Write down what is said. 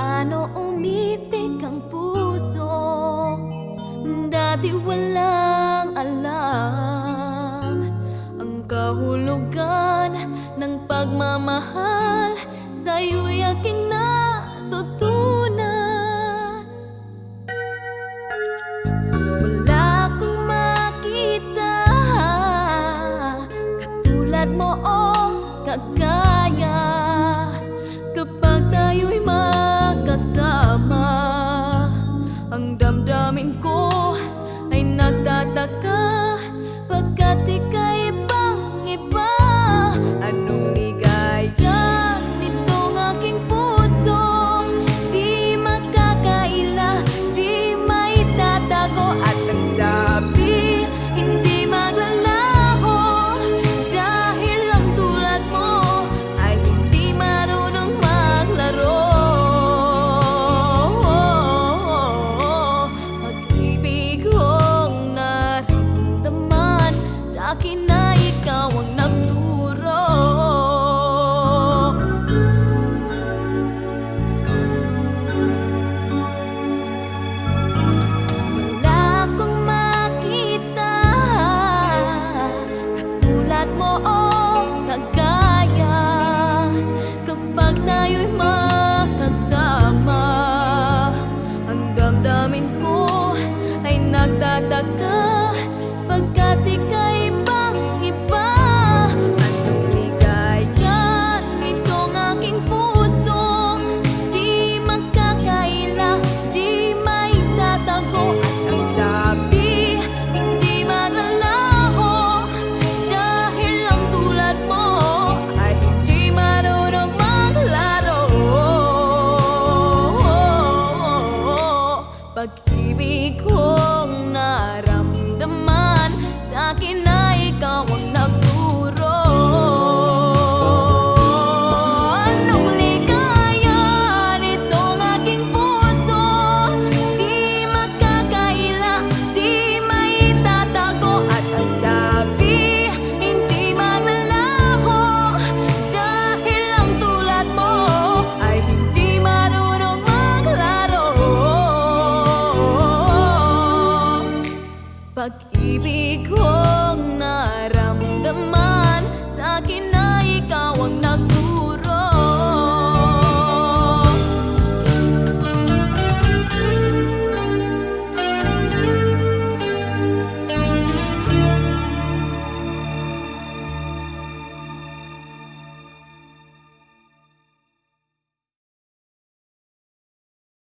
Paano umibig ang puso? Dati walang alam ang kahulugan ng pagmamahal. Sa'yo'y aking natutunan. Wala akong makita katulad mo o kagaya. Kapag tayo'y magkasama, ang damdamin ko ay nagtataka, pagkat ika'y ibang-iba. Anong ligaya nitong aking puso, di makakaila, di maitatago. At ang sabi, hindi maglalaho, dahil ang tulad mo ay hindi marunong maglaro. Pag-ibig kong naramdaman, sa akin na ikaw ang nagturo. Wala akong makita katulad mo o kagaya. Kapag tayo'y magkasama, ang damdamin ko ay nagtataka, pagkat ika'y ibang-iba. Anong ligaya nitong aking puso, di makakaila, di maitatago. At ang sabi, hindi maglalaho, dahil ang tulad mo ay hindi marunong maglaro. Pag-ibig kong naramdaman, sa akin na ikaw ang nagturo. Anong ligaya nitong aking puso, di makakaila, di maitatago. At ang sabi, hindi maglalaho, dahil ang tulad mo ay hindi marunong maglaro. Pag-ibig kong naramdaman, sa akin na